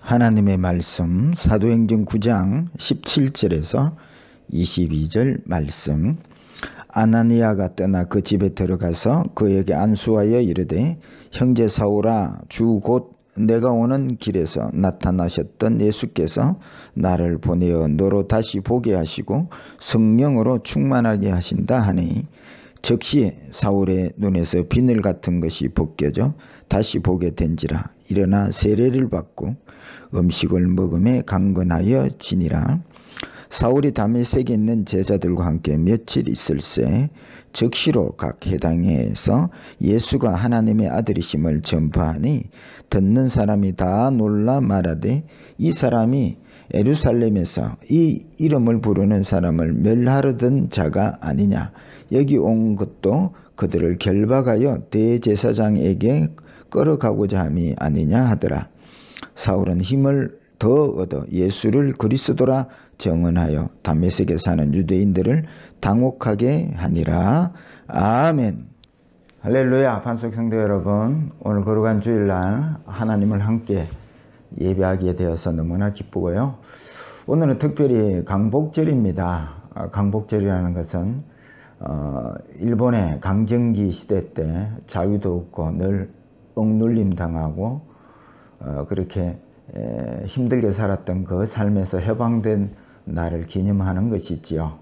하나님의 말씀 사도행전 9장 17절에서 22절 말씀. 아나니아가 떠나 그 집에 들어가서 그에게 안수하여 이르되 형제 사울아, 주 곧 내가 오는 길에서 나타나셨던 예수께서 나를 보내어 너로 다시 보게 하시고 성령으로 충만하게 하신다 하니, 즉시 사울의 눈에서 비늘 같은 것이 벗겨져 다시 보게 된지라. 일어나 세례를 받고 음식을 먹음에 강건하여 지니라. 사울이 다메섹에 있는 제자들과 함께 며칠 있을새 즉시로 각 해당에서 예수가 하나님의 아들이심을 전파하니, 듣는 사람이 다 놀라 말하되 이 사람이 예루살렘에서 이 이름을 부르는 사람을 멸하려던 자가 아니냐. 여기 온 것도 그들을 결박하여 대제사장에게 끌어가고자 함이 아니냐 하더라. 사울은 힘을 더 얻어 예수를 그리스도라 정언하여 다메섹에 사는 유대인들을 당혹하게 하니라. 아멘. 할렐루야. 반석 성도 여러분, 오늘 거룩한 주일날 하나님을 함께 예배하게 되어서 너무나 기쁘고요. 오늘은 특별히 강복절입니다. 강복절이라는 것은 일본의 강점기 시대 때 자유도 없고 늘 억눌림 당하고 그렇게 힘들게 살았던 그 삶에서 해방된 날을 기념하는 것이지요.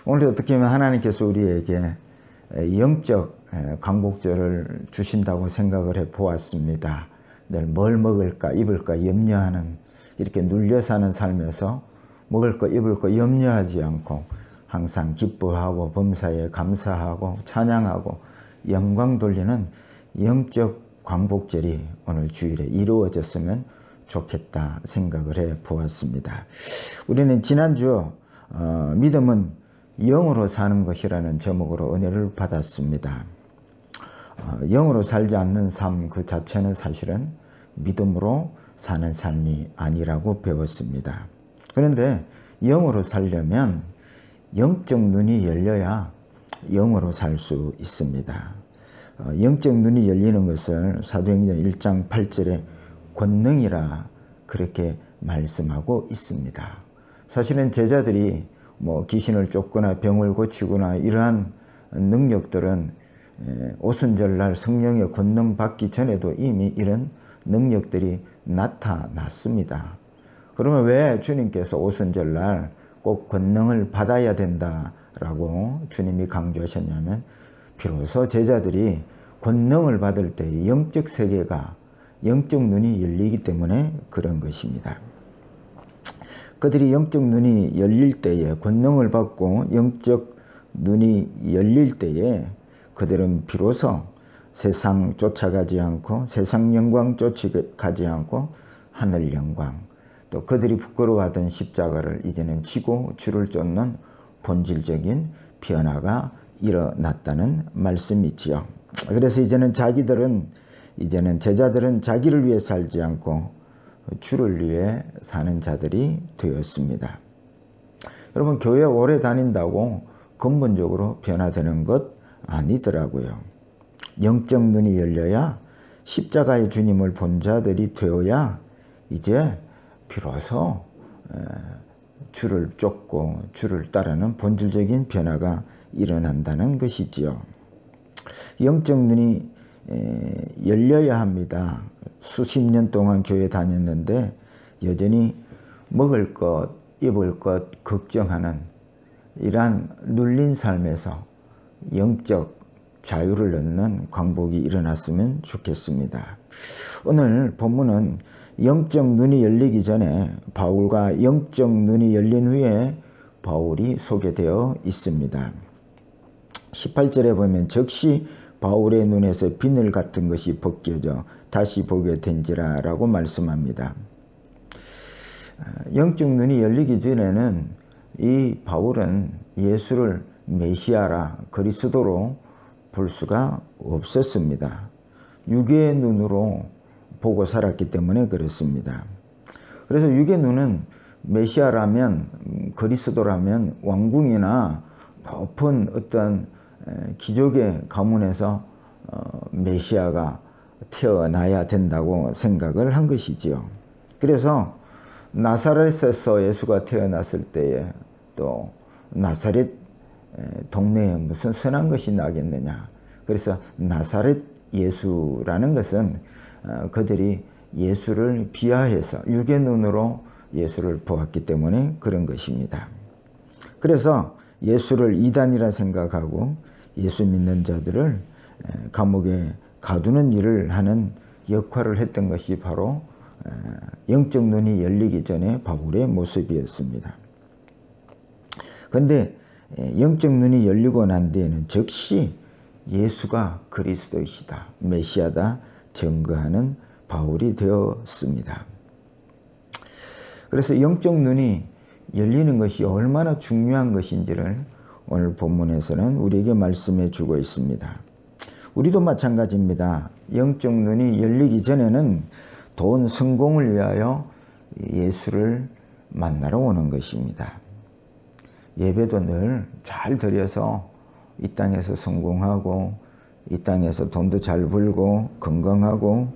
오늘도 어떻게 보면 하나님께서 우리에게 영적 강복절을 주신다고 생각을 해 보았습니다. 늘 뭘 먹을까 입을까 염려하는, 이렇게 눌려 사는 삶에서 먹을 거 입을 거 염려하지 않고 항상 기뻐하고 범사에 감사하고 찬양하고 영광 돌리는 영적 광복절이 오늘 주일에 이루어졌으면 좋겠다 생각을 해 보았습니다. 우리는 지난주 믿음은 영으로 사는 것이라는 제목으로 은혜를 받았습니다. 영으로 살지 않는 삶 그 자체는 사실은 믿음으로 사는 삶이 아니라고 배웠습니다. 그런데 영으로 살려면 영적 눈이 열려야 영으로 살 수 있습니다. 영적 눈이 열리는 것을 사도행전 1장 8절에 권능이라 그렇게 말씀하고 있습니다. 사실은 제자들이 귀신을 쫓거나 병을 고치거나 이러한 능력들은 오순절날 성령의 권능 받기 전에도 이미 이런 능력들이 나타났습니다. 그러면 왜 주님께서 오순절날 꼭 권능을 받아야 된다라고 주님이 강조하셨냐면, 비로소 제자들이 권능을 받을 때 영적 세계가, 영적 눈이 열리기 때문에 그런 것입니다. 그들이 영적 눈이 열릴 때에, 권능을 받고 영적 눈이 열릴 때에 그들은 비로소 세상 쫓아가지 않고 세상 영광 쫓아가지 않고 하늘 영광, 또 그들이 부끄러워하던 십자가를 이제는 지고 주를 쫓는 본질적인 변화가 일어났다는 말씀이지요. 그래서 이제는 제자들은 자기를 위해 살지 않고 주를 위해 사는 자들이 되었습니다. 여러분, 교회 오래 다닌다고 근본적으로 변화되는 것 아니더라고요. 영적 눈이 열려야, 십자가의 주님을 본 자들이 되어야 이제 비로소 주를 쫓고 주를 따르는 본질적인 변화가 일어난다는 것이지요. 영적 눈이 열려야 합니다. 수십 년 동안 교회 다녔는데 여전히 먹을 것, 입을 것 걱정하는 이러한 눌린 삶에서 영적 자유를 얻는 광복이 일어났으면 좋겠습니다. 오늘 본문은 영적 눈이 열리기 전에 바울과 영적 눈이 열린 후에 바울이 소개되어 있습니다. 18절에 보면 즉시 바울의 눈에서 비늘 같은 것이 벗겨져 다시 보게 된지라 라고 말씀합니다. 영적 눈이 열리기 전에는 이 바울은 예수를 메시아라, 그리스도로 볼 수가 없었습니다. 육의 눈으로 보고 살았기 때문에 그렇습니다. 그래서 육의 눈은 메시아라면, 그리스도라면 왕궁이나 높은 어떤 귀족의 가문에서 메시아가 태어나야 된다고 생각을 한 것이지요. 그래서 나사렛에서 예수가 태어났을 때에 또 나사렛 동네에 무슨 선한 것이 나겠느냐. 그래서 나사렛 예수라는 것은 그들이 예수를 비하해서 육의 눈으로 예수를 보았기 때문에 그런 것입니다. 그래서 예수를 이단이라 생각하고 예수 믿는 자들을 감옥에 가두는 일을 하는 역할을 했던 것이 바로 영적 눈이 열리기 전에 바울의 모습이었습니다. 그런데 영적 눈이 열리고 난 뒤에는 즉시 예수가 그리스도이시다, 메시아다 증거하는 바울이 되었습니다. 그래서 영적 눈이 열리는 것이 얼마나 중요한 것인지를 오늘 본문에서는 우리에게 말씀해 주고 있습니다. 우리도 마찬가지입니다. 영적 눈이 열리기 전에는 돈, 성공을 위하여 예수를 만나러 오는 것입니다. 예배도 늘 잘 드려서 이 땅에서 성공하고 이 땅에서 돈도 잘 벌고 건강하고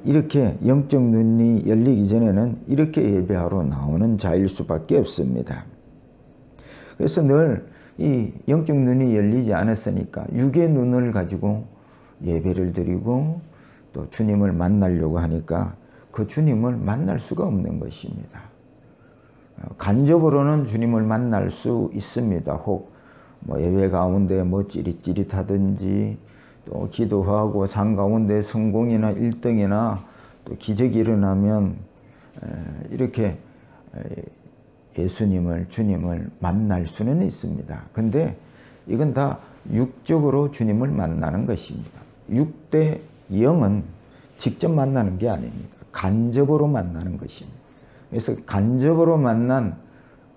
이렇게 영적 눈이 열리기 전에는 이렇게 예배하러 나오는 자일 수밖에 없습니다. 그래서 늘 이 영적 눈이 열리지 않았으니까 육의 눈을 가지고 예배를 드리고 또 주님을 만나려고 하니까 그 주님을 만날 수가 없는 것입니다. 간접으로는 주님을 만날 수 있습니다. 혹 뭐 예배 가운데 뭐 찌릿찌릿하든지 또 기도하고 상 가운데 성공이나 1등이나 또 기적이 일어나면 이렇게 예수님을, 주님을 만날 수는 있습니다. 근데 이건 다 육적으로 주님을 만나는 것입니다. 육대 영은 직접 만나는 게 아닙니다. 간접으로 만나는 것입니다. 그래서 간접으로 만난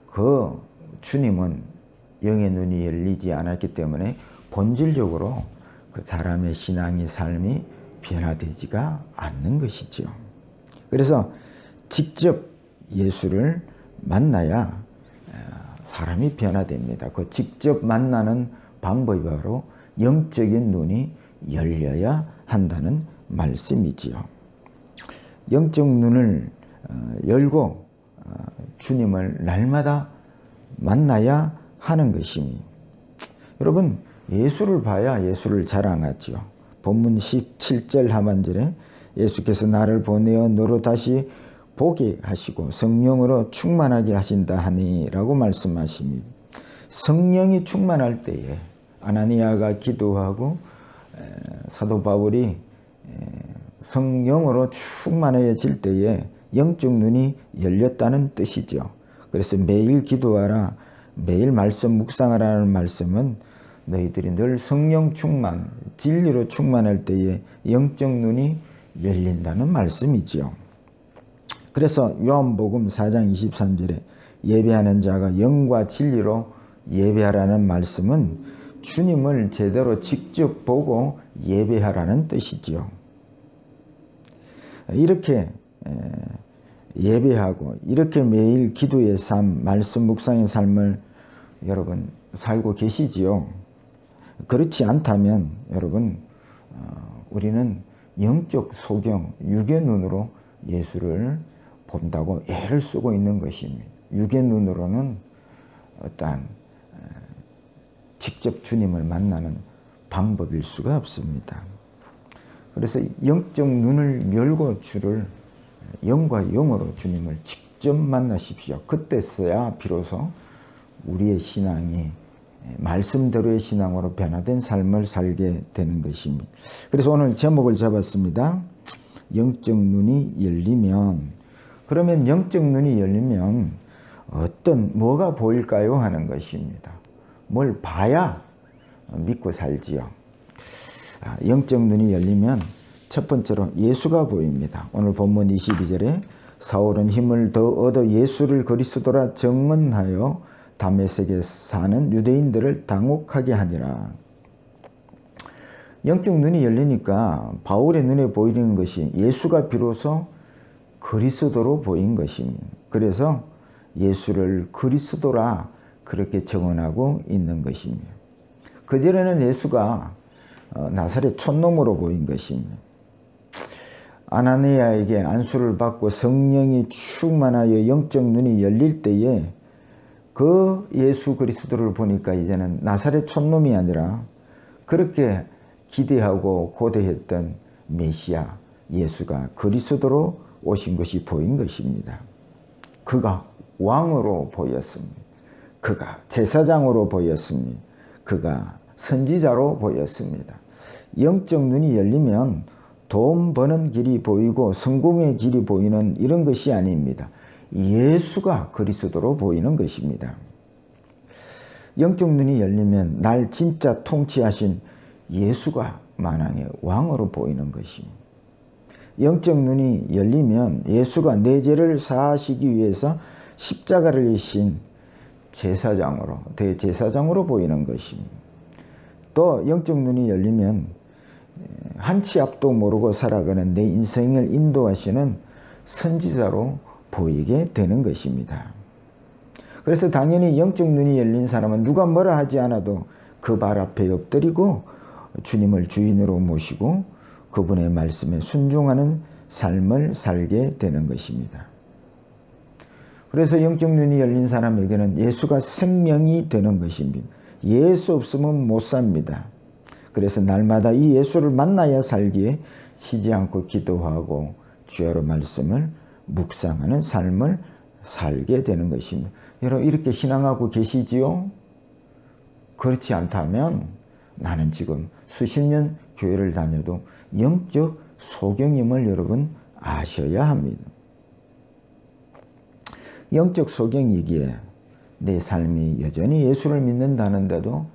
그 주님은 영의 눈이 열리지 않았기 때문에 본질적으로 그 사람의 신앙의 삶이 변화되지가 않는 것이죠. 그래서 직접 예수를 만나야 사람이 변화됩니다. 그 직접 만나는 방법이 바로 영적인 눈이 열려야 한다는 말씀이지요. 영적 눈을 열고 주님을 날마다 만나야 하는 것이니 여러분 예수를 봐야 예수를 자랑하지요. 본문 17절 하반절에 예수께서 나를 보내어 너로 다시 보게 하시고 성령으로 충만하게 하신다 하니 라고 말씀하십니다. 성령이 충만할 때에 아나니아가 기도하고 사도 바울이 성령으로 충만해질 때에 영적 눈이 열렸다는 뜻이죠. 그래서 매일 기도하라, 매일 말씀 묵상하라는 말씀은 너희들이 늘 성령 충만, 진리로 충만할 때에 영적 눈이 열린다는 말씀이지요. 그래서 요한복음 4장 23절에 예배하는 자가 영과 진리로 예배하라는 말씀은 주님을 제대로 직접 보고 예배하라는 뜻이지요. 이렇게 예배하고 이렇게 매일 기도의 삶, 말씀 묵상의 삶을 여러분 살고 계시지요. 그렇지 않다면 여러분 우리는 영적 소경, 육의 눈으로 예수를 본다고 애를 쓰고 있는 것입니다. 육의 눈으로는 어떠한 직접 주님을 만나는 방법일 수가 없습니다. 그래서 영적 눈을 열고 주를 영과 영으로 주님을 직접 만나십시오. 그때서야 비로소 우리의 신앙이 말씀대로의 신앙으로 변화된 삶을 살게 되는 것입니다. 그래서 오늘 제목을 잡았습니다. 영적 눈이 열리면, 그러면 영적 눈이 열리면 뭐가 보일까요? 하는 것입니다. 뭘 봐야 믿고 살지요. 영적 눈이 열리면 첫 번째로 예수가 보입니다. 오늘 본문 22절에 사울은 힘을 더 얻어 예수를 그리스도라 증언하여 다메섹에 사는 유대인들을 당혹하게 하니라. 영적 눈이 열리니까 바울의 눈에 보이는 것이 예수가 비로소 그리스도로 보인 것입니다. 그래서 예수를 그리스도라 그렇게 증언하고 있는 것입니다. 그전에는 예수가 나사렛 촌놈으로 보인 것입니다. 아나니아에게 안수를 받고 성령이 충만하여 영적 눈이 열릴 때에 그 예수 그리스도를 보니까 이제는 나사렛 촌놈이 아니라 그렇게 기대하고 고대했던 메시아 예수가 그리스도로 오신 것이 보인 것입니다. 그가 왕으로 보였습니다. 그가 제사장으로 보였습니다. 그가 선지자로 보였습니다. 영적 눈이 열리면 돈 버는 길이 보이고 성공의 길이 보이는 이런 것이 아닙니다. 예수가 그리스도로 보이는 것입니다. 영적 눈이 열리면 날 진짜 통치하신 예수가 만왕의 왕으로 보이는 것입니다. 영적 눈이 열리면 예수가 내 죄를 사하시기 위해서 십자가를 지신 제사장으로, 대제사장으로 보이는 것입니다. 또 영적 눈이 열리면 한 치 앞도 모르고 살아가는 내 인생을 인도하시는 선지자로 보이게 되는 것입니다. 그래서 당연히 영적 눈이 열린 사람은 누가 뭐라 하지 않아도 그 발 앞에 엎드리고 주님을 주인으로 모시고 그분의 말씀에 순종하는 삶을 살게 되는 것입니다. 그래서 영적 눈이 열린 사람에게는 예수가 생명이 되는 것입니다. 예수 없으면 못 삽니다. 그래서 날마다 이 예수를 만나야 살기에 쉬지 않고 기도하고 주야로 말씀을 묵상하는 삶을 살게 되는 것입니다. 여러분 이렇게 신앙하고 계시지요? 그렇지 않다면 나는 지금 수십 년 교회를 다녀도 영적 소경임을 여러분 아셔야 합니다. 영적 소경이기에 내 삶이 여전히 예수를 믿는다는데도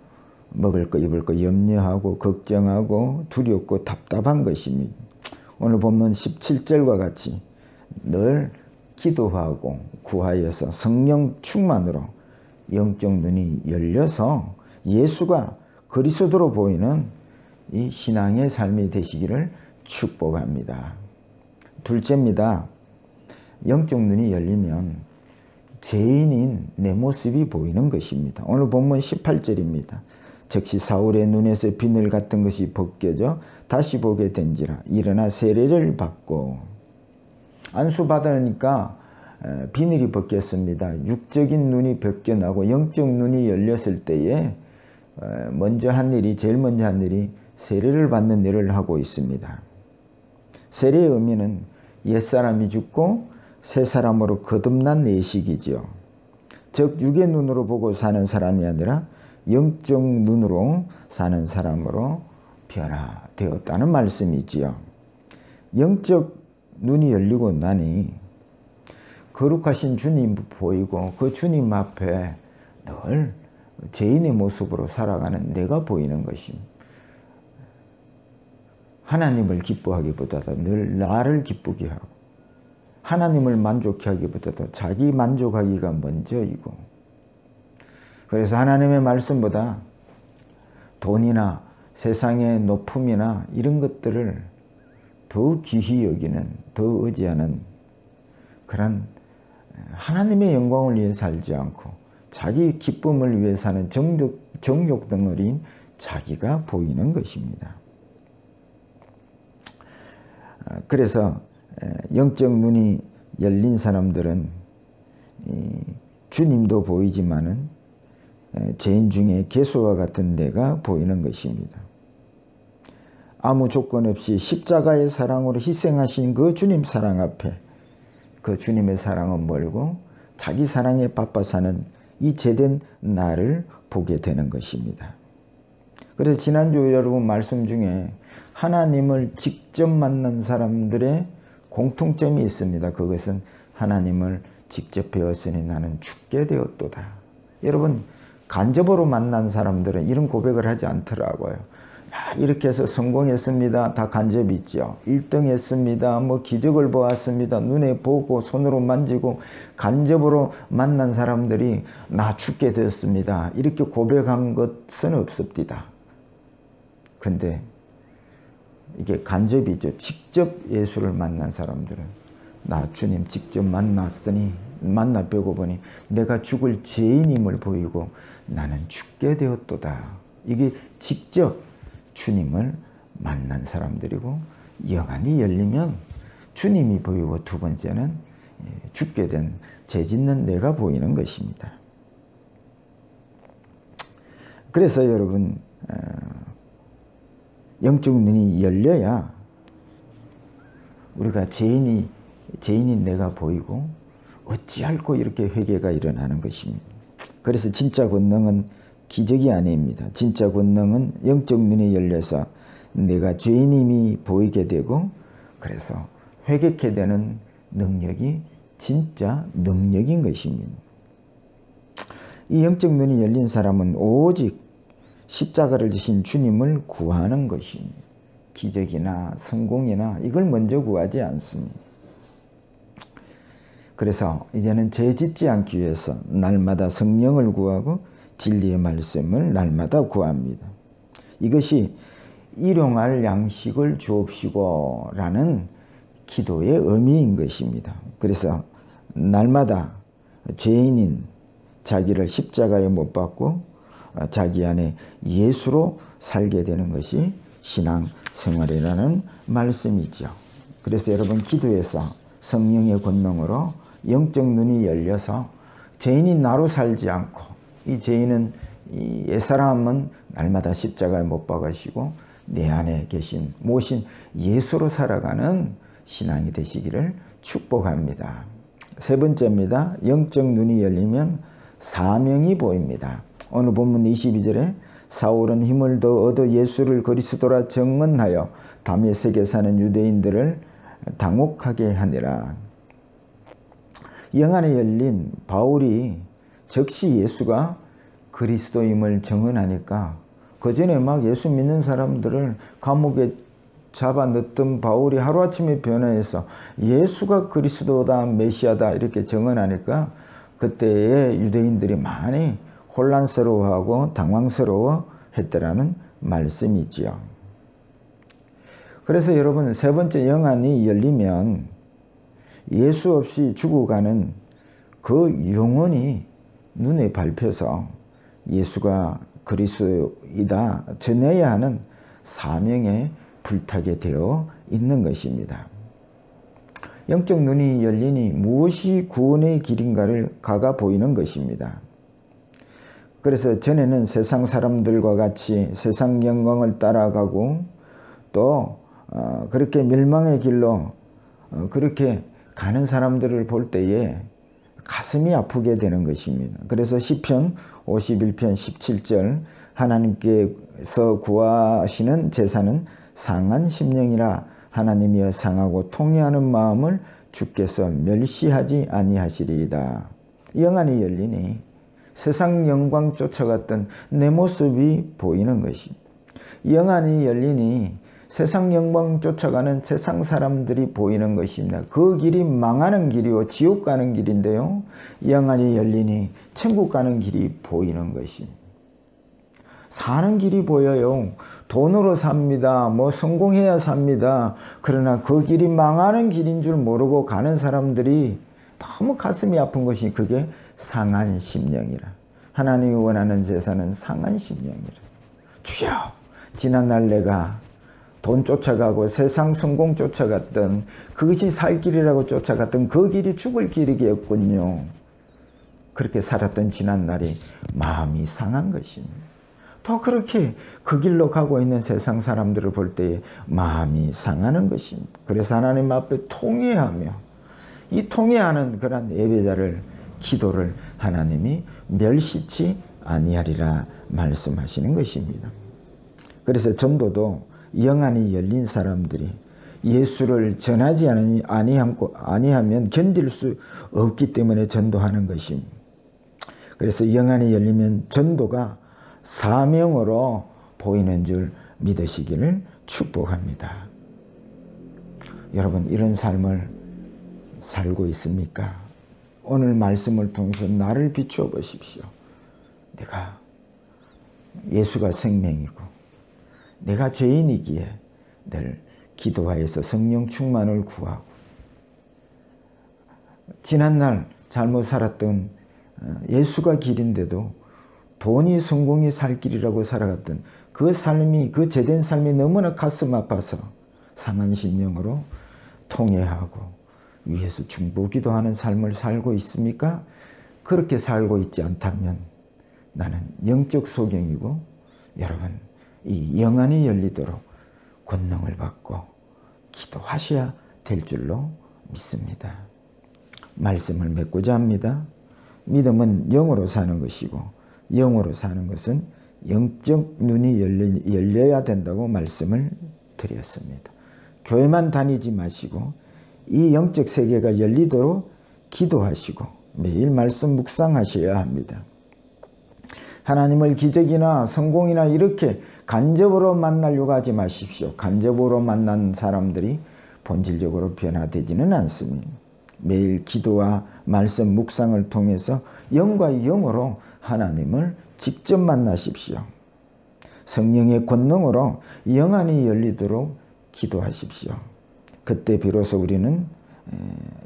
먹을 거 입을 거 염려하고 걱정하고 두렵고 답답한 것입니다. 오늘 본문 17절과 같이 늘 기도하고 구하여서 성령 충만으로 영적 눈이 열려서 예수가 그리스도로 보이는 이 신앙의 삶이 되시기를 축복합니다. 둘째입니다. 영적 눈이 열리면 죄인인 내 모습이 보이는 것입니다. 오늘 본문 18절입니다. 즉시 사울의 눈에서 비늘 같은 것이 벗겨져 다시 보게 된지라 일어나 세례를 받고 안수 받으니까 비늘이 벗겼습니다. 육적인 눈이 벗겨나고 영적 눈이 열렸을 때에 제일 먼저 한 일이 세례를 받는 일을 하고 있습니다. 세례의 의미는 옛사람이 죽고 새 사람으로 거듭난 내식이지요. 즉 육의 눈으로 보고 사는 사람이 아니라 영적 눈으로 사는 사람으로 변화되었다는 말씀이지요. 영적 눈이 열리고 나니 거룩하신 주님 보이고 그 주님 앞에 늘 죄인의 모습으로 살아가는 내가 보이는 것입니다. 하나님을 기뻐하기보다도 늘 나를 기쁘게 하고 하나님을 만족해 하기보다도 자기 만족하기가 먼저이고 그래서 하나님의 말씀보다 돈이나 세상의 높음이나 이런 것들을 더 귀히 여기는, 더 의지하는 그런 하나님의 영광을 위해 살지 않고 자기 기쁨을 위해 사는 정욕 덩어리인 자기가 보이는 것입니다. 그래서 영적 눈이 열린 사람들은 주님도 보이지만은 죄인 중에 개수와 같은 내가 보이는 것입니다. 아무 조건 없이 십자가의 사랑으로 희생하신 그 주님 사랑 앞에 그 주님의 사랑은 멀고 자기 사랑에 바빠 사는 이 죄된 나를 보게 되는 것입니다. 그래서 지난주 여러분 말씀 중에 하나님을 직접 만난 사람들의 공통점이 있습니다. 그것은 하나님을 직접 배웠으니 나는 죽게 되었도다. 여러분 간접으로 만난 사람들은 이런 고백을 하지 않더라고요. 야, 이렇게 해서 성공했습니다. 다 간접이 있죠. 1등 했습니다. 뭐 기적을 보았습니다. 눈에 보고 손으로 만지고 간접으로 만난 사람들이 나 죽게 되었습니다. 이렇게 고백한 것은 없습니다. 근데 이게 간접이죠. 직접 예수를 만난 사람들은 나 주님 직접 만났으니 만나 뵈고 보니 내가 죽을 죄인임을 보이고 나는 죽게 되었도다. 이게 직접 주님을 만난 사람들이고 영안이 열리면 주님이 보이고 두 번째는 죽게 된 죄 짓는 내가 보이는 것입니다. 그래서 여러분 영적 눈이 열려야 우리가 죄인인 내가 보이고 어찌할꼬 이렇게 회개가 일어나는 것입니다. 그래서 진짜 권능은 기적이 아닙니다. 진짜 권능은 영적 눈이 열려서 내가 죄인임이 보이게 되고 그래서 회개케 되는 능력이 진짜 능력인 것입니다. 이 영적 눈이 열린 사람은 오직 십자가를 지신 주님을 구하는 것입니다. 기적이나 성공이나 이걸 먼저 구하지 않습니다. 그래서 이제는 죄 짓지 않기 위해서 날마다 성령을 구하고 진리의 말씀을 날마다 구합니다. 이것이 일용할 양식을 주옵시고 라는 기도의 의미인 것입니다. 그래서 날마다 죄인인 자기를 십자가에 못 박고 자기 안에 예수로 살게 되는 것이 신앙생활이라는 말씀이죠. 그래서 여러분 기도에서 성령의 권능으로 영적 눈이 열려서 죄인이 나로 살지 않고 이 죄인은 이 옛사람은 날마다 십자가에 못 박으시고 내 안에 계신 모신 예수로 살아가는 신앙이 되시기를 축복합니다. 세 번째입니다. 영적 눈이 열리면 사명이 보입니다. 오늘 본문 22절에 사울은 힘을 더 얻어 예수를 그리스도라 증언하여 다메섹에 사는 유대인들을 당혹하게 하니라. 영안에 열린 바울이 즉시 예수가 그리스도임을 증언하니까 그 전에 막 예수 믿는 사람들을 감옥에 잡아 넣었던 바울이 하루아침에 변화해서 예수가 그리스도다 메시아다 이렇게 증언하니까 그때의 유대인들이 많이 혼란스러워하고 당황스러워 했더라는 말씀이지요. 그래서 여러분 세 번째 영안이 열리면 예수 없이 죽어가는 그 영혼이 눈에 밟혀서 예수가 그리스도이다 전해야 하는 사명에 불타게 되어 있는 것입니다. 영적 눈이 열리니 무엇이 구원의 길인가를 가가 보이는 것입니다. 그래서 전에는 세상 사람들과 같이 세상 영광을 따라가고 또 그렇게 멸망의 길로 그렇게 가는 사람들을 볼 때에 가슴이 아프게 되는 것입니다. 그래서 시편 51편 17절 하나님께서 구하시는 제사는 상한 심령이라 하나님이여 상하고 통회하는 마음을 주께서 멸시하지 아니하시리이다. 영안이 열리니 세상 영광 쫓아갔던 내 모습이 보이는 것입니다. 영안이 열리니 세상 영광 쫓아가는 세상 사람들이 보이는 것입니다. 그 길이 망하는 길이요 지옥 가는 길인데요. 영안이 열리니 천국 가는 길이 보이는 것입니다. 사는 길이 보여요. 돈으로 삽니다. 뭐 성공해야 삽니다. 그러나 그 길이 망하는 길인 줄 모르고 가는 사람들이 너무 가슴이 아픈 것이 그게 상한 심령이라. 하나님이 원하는 제사는 상한 심령이라. 주여, 지난날 내가 돈 쫓아가고 세상 성공 쫓아갔던 그것이 살 길이라고 쫓아갔던 그 길이 죽을 길이겠군요. 그렇게 살았던 지난날이 마음이 상한 것입니다. 더 그렇게 그 길로 가고 있는 세상 사람들을 볼 때에 마음이 상하는 것입니다. 그래서 하나님 앞에 통회하며 이 통회하는 그런 예배자를 기도를 하나님이 멸시치 아니하리라 말씀하시는 것입니다. 그래서 전도도 영안이 열린 사람들이 예수를 전하지 아니하면 견딜 수 없기 때문에 전도하는 것입니다. 그래서 영안이 열리면 전도가 사명으로 보이는 줄 믿으시기를 축복합니다. 여러분 이런 삶을 살고 있습니까? 오늘 말씀을 통해서 나를 비추어 보십시오. 내가 예수가 생명이고 내가 죄인이기에 늘 기도하여서 성령 충만을 구하고 지난날 잘못 살았던 예수가 길인데도 돈이 성공이 살 길이라고 살아갔던 그 삶이 그 죄된 삶이 너무나 가슴 아파서 상한 심령으로 통회하고 위에서 중보기도하는 삶을 살고 있습니까? 그렇게 살고 있지 않다면 나는 영적 소경이고 여러분 이 영안이 열리도록 권능을 받고 기도하셔야 될 줄로 믿습니다. 말씀을 맺고자 합니다. 믿음은 영으로 사는 것이고 영으로 사는 것은 영적 눈이 열려야 된다고 말씀을 드렸습니다. 교회만 다니지 마시고 이 영적 세계가 열리도록 기도하시고 매일 말씀 묵상하셔야 합니다. 하나님을 기적이나 성공이나 이렇게 간접으로 만나려고 하지 마십시오. 간접으로 만난 사람들이 본질적으로 변화되지는 않습니다. 매일 기도와 말씀 묵상을 통해서 영과 영으로 하나님을 직접 만나십시오. 성령의 권능으로 영안이 열리도록 기도하십시오. 그때 비로소 우리는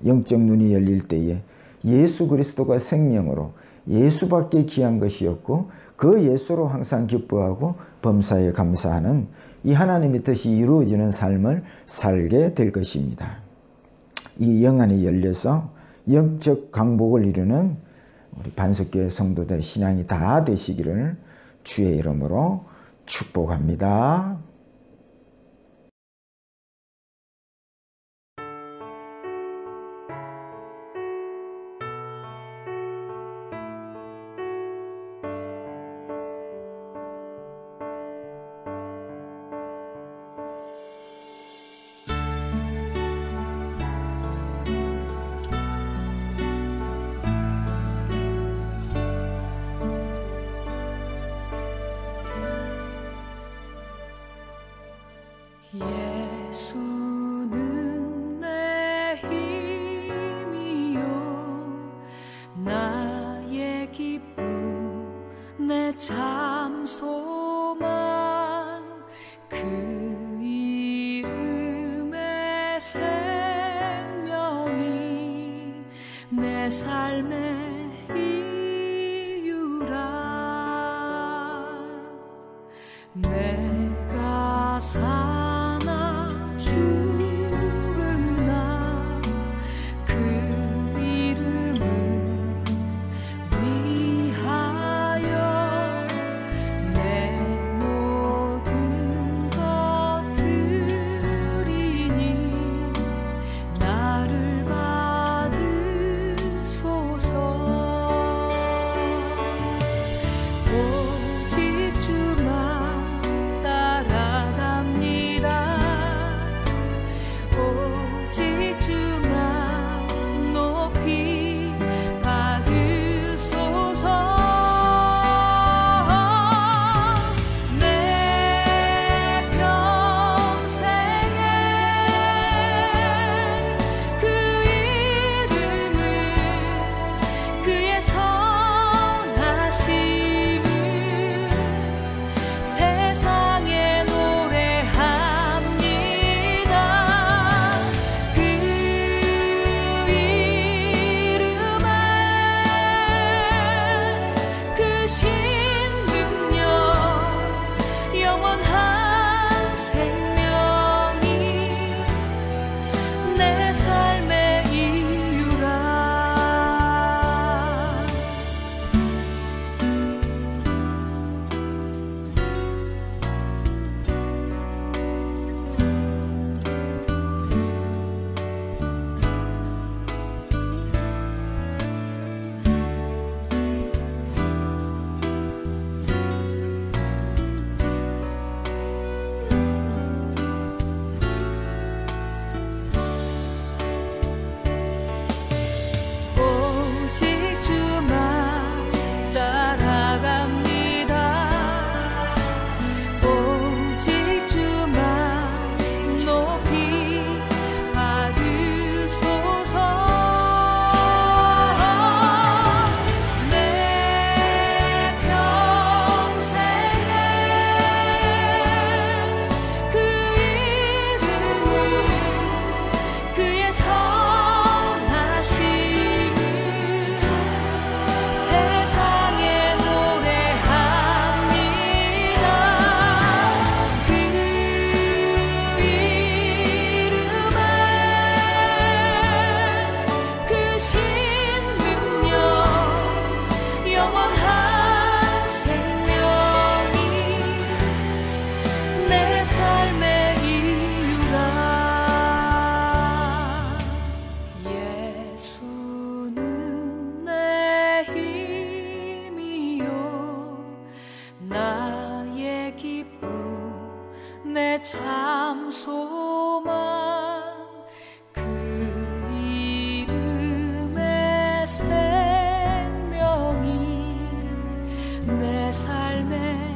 영적 눈이 열릴 때에 예수 그리스도가 생명으로 예수밖에 귀한 것이 없고 그 예수로 항상 기뻐하고 범사에 감사하는 이 하나님의 뜻이 이루어지는 삶을 살게 될 것입니다. 이 영안이 열려서 영적 강복을 이루는 우리 반석교회 성도들 신앙이 다 되시기를 주의 이름으로 축복합니다. 예수는 내 힘이요 나의 기쁨 내 참 소망 그 이름의 생명이 내 삶의 이유라 내가 사나 죽으나 그 이름을 위하여 내 모든 것 드리니 나를 받으소서 삶에